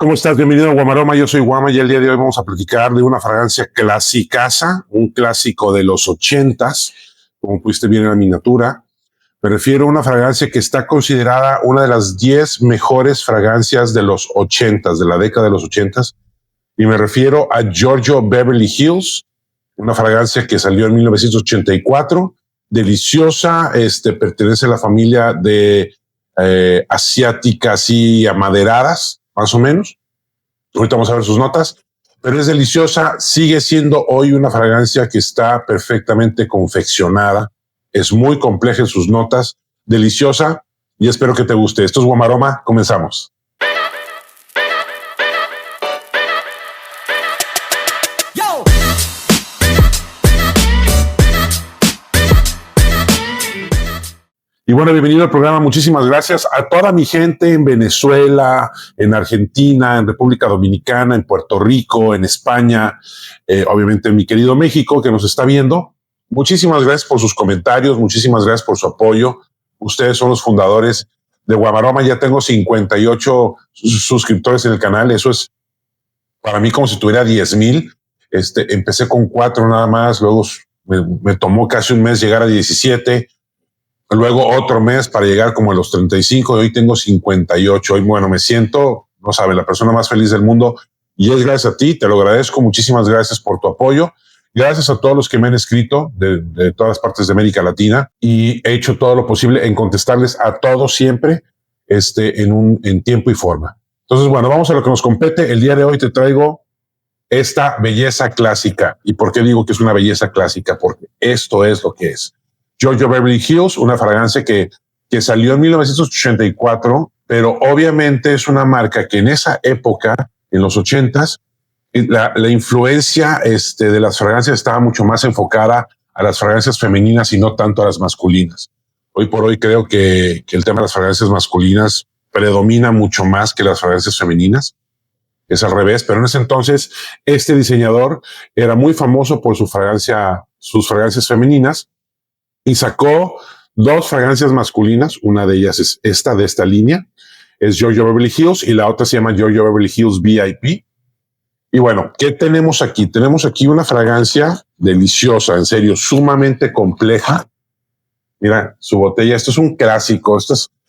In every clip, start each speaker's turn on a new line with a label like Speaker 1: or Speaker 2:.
Speaker 1: ¿Cómo estás? Bienvenido a Guamaroma, yo soy Guama y el día de hoy vamos a platicar de una fragancia clasicaza, un clásico de los 80s, como pudiste ver en la miniatura. Me refiero a una fragancia que está considerada una de las 10 mejores fragancias de los 80s, de la década de los 80s, y me refiero a Giorgio Beverly Hills, una fragancia que salió en 1984, deliciosa, pertenece a la familia de asiáticas y amaderadas, más o menos. Ahorita vamos a ver sus notas, pero es deliciosa. Sigue siendo hoy una fragancia que está perfectamente confeccionada. Es muy compleja en sus notas, deliciosa, y espero que te guste. Esto es Guamaroma, comenzamos. Y bueno, bienvenido al programa. Muchísimas gracias a toda mi gente en Venezuela, en Argentina, en República Dominicana, en Puerto Rico, en España, obviamente en mi querido México que nos está viendo. Muchísimas gracias por sus comentarios, muchísimas gracias por su apoyo. Ustedes son los fundadores de Guamaroma. Ya tengo 58 suscriptores en el canal. Eso es para mí como si tuviera 10,000. Empecé con 4 nada más, luego me tomó casi un mes llegar a 17. Luego otro mes para llegar como a los 35 y hoy tengo 58. Hoy, bueno, me siento, no sabe, la persona más feliz del mundo y es gracias a ti, te lo agradezco. Muchísimas gracias por tu apoyo. Gracias a todos los que me han escrito de todas partes de América Latina y he hecho todo lo posible en contestarles a todos siempre en tiempo y forma. Entonces, bueno, vamos a lo que nos compete. El día de hoy te traigo esta belleza clásica. ¿Y por qué digo que es una belleza clásica? Porque esto es lo que es. Giorgio Beverly Hills, una fragancia que salió en 1984, pero obviamente es una marca que en esa época, en los 80s, la influencia de las fragancias estaba mucho más enfocada a las fragancias femeninas y no tanto a las masculinas. Hoy por hoy creo que el tema de las fragancias masculinas predomina mucho más que las fragancias femeninas. Es al revés, pero en ese entonces este diseñador era muy famoso por sus fragancias femeninas, y sacó 2 fragancias masculinas. Una de ellas es esta de esta línea, es Giorgio Beverly Hills, y la otra se llama Giorgio Beverly Hills VIP. Y bueno, ¿qué tenemos aquí? Tenemos aquí una fragancia deliciosa, en serio, sumamente compleja. Mira, su botella, esto es un clásico.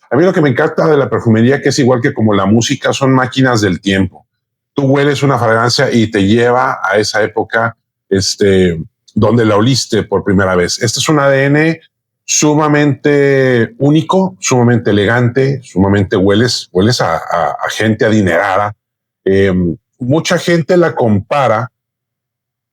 Speaker 1: A mí lo que me encanta de la perfumería, que es igual que como la música, son máquinas del tiempo. Tú hueles una fragancia y te lleva a esa época, donde la oliste por primera vez. Este es un ADN sumamente único, sumamente elegante, sumamente hueles a gente adinerada. Mucha gente la compara,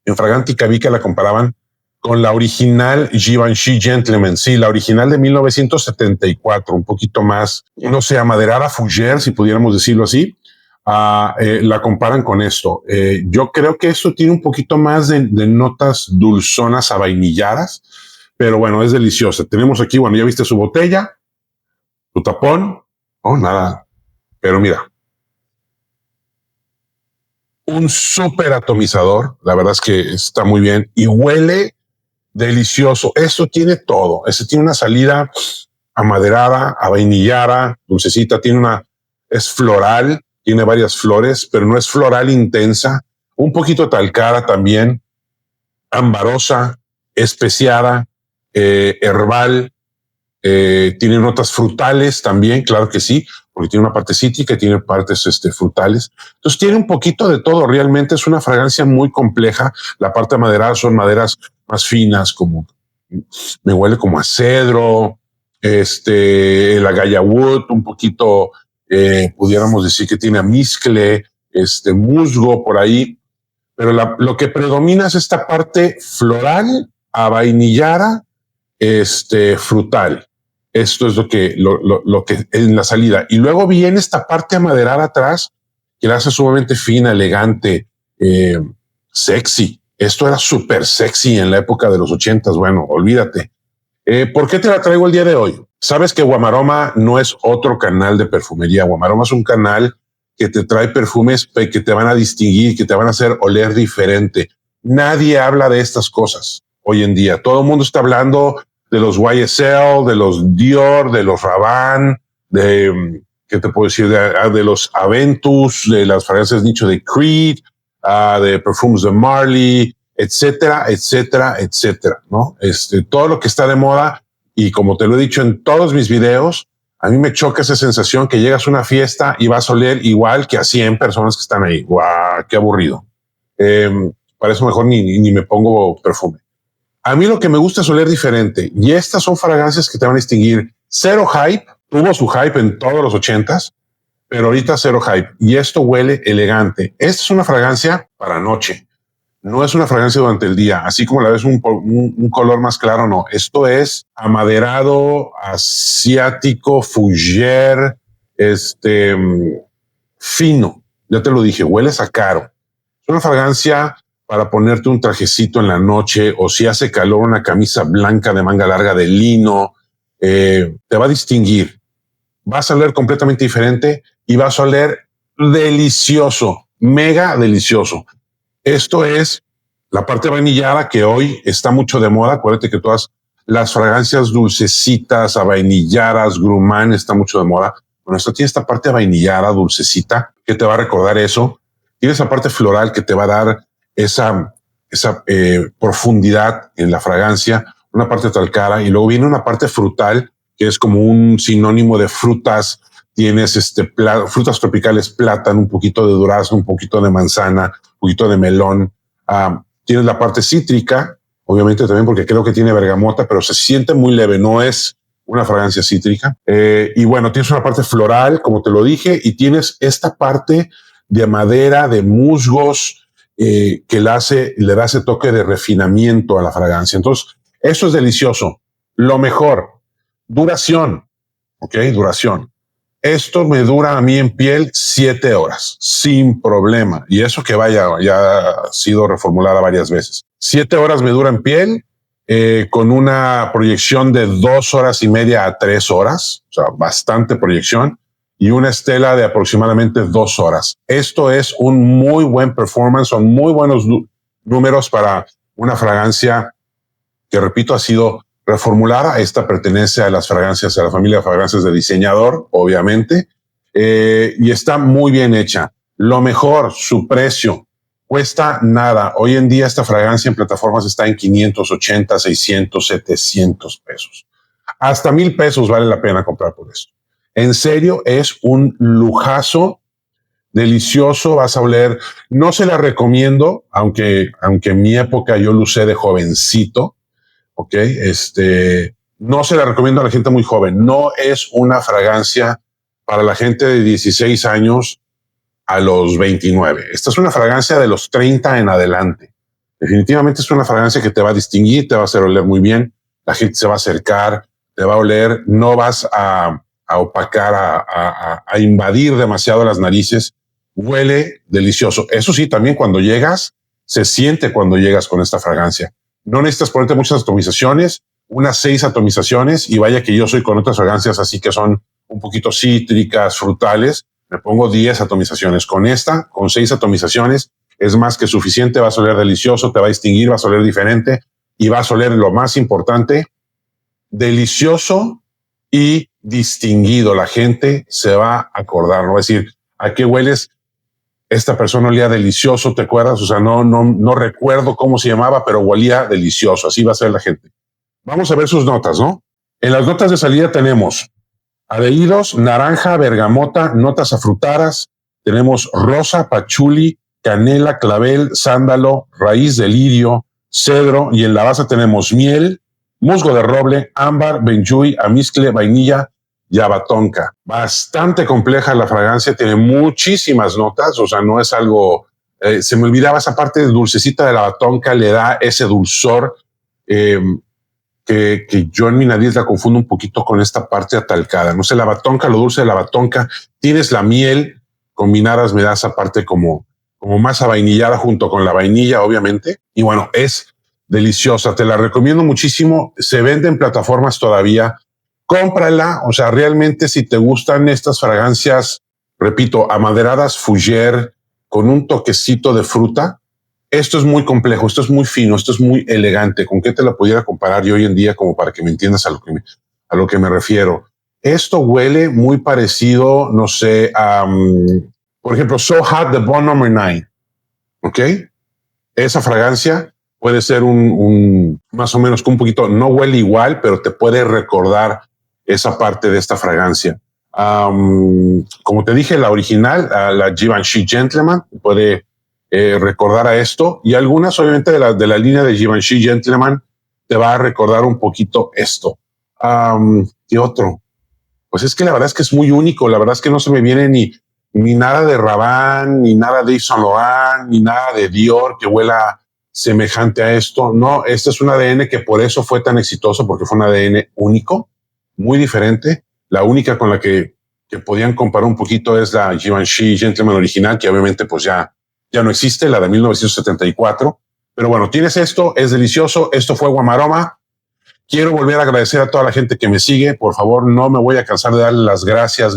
Speaker 1: en Fragrantica vi que la comparaban con la original Givenchy Gentleman, sí, la original de 1974, un poquito más, no sé, amaderada fougère, si pudiéramos decirlo así. La comparan con esto. Yo creo que esto tiene un poquito más de notas dulzonas avainilladas, pero bueno, es deliciosa. Tenemos aquí, bueno, ya viste su botella, su tapón, nada, pero mira, un súper atomizador, la verdad es que está muy bien y huele delicioso. Esto tiene todo. Tiene una salida amaderada, avainillada, dulcecita, es floral. Tiene varias flores, pero no es floral intensa. Un poquito talcada también, ambarosa, especiada, herbal. Tiene notas frutales también, claro que sí, porque tiene una parte cítrica y tiene partes frutales. Entonces tiene un poquito de todo. Realmente es una fragancia muy compleja. La parte amaderada son maderas más finas, como me huele como a cedro, la Gaia Wood, un poquito. Pudiéramos decir que tiene amizcle, musgo por ahí, pero lo que predomina es esta parte floral, avainillada, frutal. Esto es lo que en la salida. Y luego viene esta parte amaderada atrás, que la hace sumamente fina, elegante, sexy. Esto era súper sexy en la época de los 80s. Bueno, olvídate. ¿Por qué te la traigo el día de hoy? Sabes que Guamaroma no es otro canal de perfumería. Guamaroma es un canal que te trae perfumes que te van a distinguir, que te van a hacer oler diferente. Nadie habla de estas cosas hoy en día. Todo el mundo está hablando de los YSL, de los Dior, de los Rabanne, de ¿qué te puedo decir? De los Aventus, de las fragancias nicho de Creed, de perfumes de Marley, etcétera, etcétera, etcétera, ¿no? Todo lo que está de moda, y como te lo he dicho en todos mis videos, a mí me choca esa sensación que llegas a una fiesta y vas a oler igual que a 100 personas que están ahí. ¡Guau! ¡Qué aburrido! Para eso mejor ni me pongo perfume. A mí lo que me gusta es oler diferente, y estas son fragancias que te van a distinguir. Cero hype, tuvo su hype en todos los 80s, pero ahorita cero hype, y esto huele elegante. Esta es una fragancia para noche, no es una fragancia durante el día, así como la ves un color más claro, no. Esto es amaderado, asiático, fougère, fino. Ya te lo dije, hueles a caro. Es una fragancia para ponerte un trajecito en la noche, o si hace calor, una camisa blanca de manga larga de lino. Te va a distinguir. Vas a oler completamente diferente y vas a oler delicioso, mega delicioso. Esto es la parte vainillada, que hoy está mucho de moda. Acuérdate que todas las fragancias dulcecitas, avainilladas, gourmand, está mucho de moda. Bueno, esto tiene esta parte vainillada, dulcecita, que te va a recordar eso. Tiene esa parte floral que te va a dar esa profundidad en la fragancia, una parte talcara, y luego viene una parte frutal, que es como un sinónimo de frutas. Tienes frutas tropicales, plátano, un poquito de durazno, un poquito de manzana, un poquito de melón. Tienes la parte cítrica, obviamente también, porque creo que tiene bergamota, pero se siente muy leve, no es una fragancia cítrica. Y bueno, tienes una parte floral, como te lo dije, y tienes esta parte de madera, de musgos, que le da ese toque de refinamiento a la fragancia. Entonces, eso es delicioso. Lo mejor, duración. Ok, duración. Esto me dura a mí en piel 7 horas, sin problema. Y eso que ya ha sido reformulada varias veces. 7 horas me dura en piel, con una proyección de 2 horas y media a 3 horas. O sea, bastante proyección. Y una estela de aproximadamente 2 horas. Esto es un muy buen performance, son muy buenos números para una fragancia que, repito, ha sido reformulada. Esta pertenece a las fragancias, a la familia de fragancias de diseñador, obviamente, y está muy bien hecha. Lo mejor, su precio, cuesta nada. Hoy en día esta fragancia en plataformas está en 580, 600, 700 pesos. Hasta 1,000 pesos vale la pena comprar por esto. En serio, es un lujazo, delicioso, vas a oler. No se la recomiendo, aunque en mi época yo lo usé de jovencito. Ok, no se la recomiendo a la gente muy joven. No es una fragancia para la gente de 16 años a los 29. Esta es una fragancia de los 30 en adelante. Definitivamente es una fragancia que te va a distinguir, te va a hacer oler muy bien. La gente se va a acercar, te va a oler, no vas a opacar, a invadir demasiado las narices. Huele delicioso. Eso sí, también cuando llegas, se siente cuando llegas con esta fragancia. No necesitas ponerte muchas atomizaciones, unas 6 atomizaciones, y vaya que yo soy con otras fragancias así que son un poquito cítricas, frutales, me pongo 10 atomizaciones. Con esta, con 6 atomizaciones, es más que suficiente. Vas a oler delicioso, te va a distinguir, vas a oler diferente, y vas a oler, lo más importante, delicioso y distinguido. La gente se va a acordar, no va a decir, ¿a qué hueles? Esta persona olía delicioso, ¿te acuerdas? O sea, no recuerdo cómo se llamaba, pero olía delicioso. Así va a ser la gente. Vamos a ver sus notas, ¿no? En las notas de salida tenemos adheridos, naranja, bergamota, notas afrutadas. Tenemos rosa, pachuli, canela, clavel, sándalo, raíz de lirio, cedro, y en la base tenemos miel, musgo de roble, ámbar, benjuí, amizcle, vainilla y abatonca. Bastante compleja la fragancia, tiene muchísimas notas, o sea, no es algo... se me olvidaba esa parte dulcecita de la abatonca, le da ese dulzor que yo en mi nariz la confundo un poquito con esta parte atalcada. No sé, la abatonca, lo dulce de la abatonca, tienes la miel, combinadas me da esa parte como más avainillada junto con la vainilla, obviamente. Y bueno, es deliciosa, te la recomiendo muchísimo. Se vende en plataformas todavía. Cómprala, o sea, realmente si te gustan estas fragancias, repito, amaderadas, fougère, con un toquecito de fruta, esto es muy complejo, esto es muy fino, esto es muy elegante. ¿Con qué te la pudiera comparar yo hoy en día como para que me entiendas a lo que me refiero? Esto huele muy parecido, no sé, por ejemplo, So Hot de Bond Number 9. ¿Ok? Esa fragancia puede ser más o menos un poquito, no huele igual, pero te puede recordar esa parte de esta fragancia. Como te dije, la original, la Givenchy Gentleman, puede recordar a esto, y algunas obviamente de la línea de Givenchy Gentleman te va a recordar un poquito esto. ¿Qué otro? Pues es que la verdad es que es muy único, la verdad es que no se me viene ni nada de Rabanne, ni nada de Yves Saint Laurent, ni nada de Dior que huela semejante a esto. No, este es un ADN que por eso fue tan exitoso, porque fue un ADN único, muy diferente. La única con la que podían comparar un poquito es la Givenchy Gentleman original, que obviamente pues ya no existe, la de 1974. Pero bueno, tienes esto, es delicioso. Esto fue Guamaroma. Quiero volver a agradecer a toda la gente que me sigue. Por favor, no me voy a cansar de darle las gracias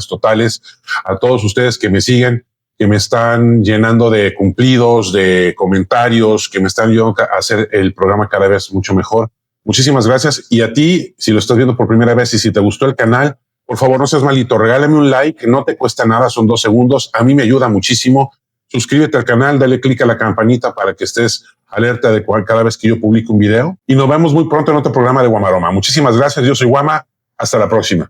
Speaker 1: totales a todos ustedes que me siguen, que me están llenando de cumplidos, de comentarios, que me están ayudando a hacer el programa cada vez mucho mejor. Muchísimas gracias. Y a ti, si lo estás viendo por primera vez y si te gustó el canal, por favor, no seas malito, regálame un like, no te cuesta nada, son 2 segundos. A mí me ayuda muchísimo. Suscríbete al canal, dale click a la campanita para que estés alerta de cada vez que yo publique un video. Y nos vemos muy pronto en otro programa de Guamaroma. Muchísimas gracias. Yo soy Guama. Hasta la próxima.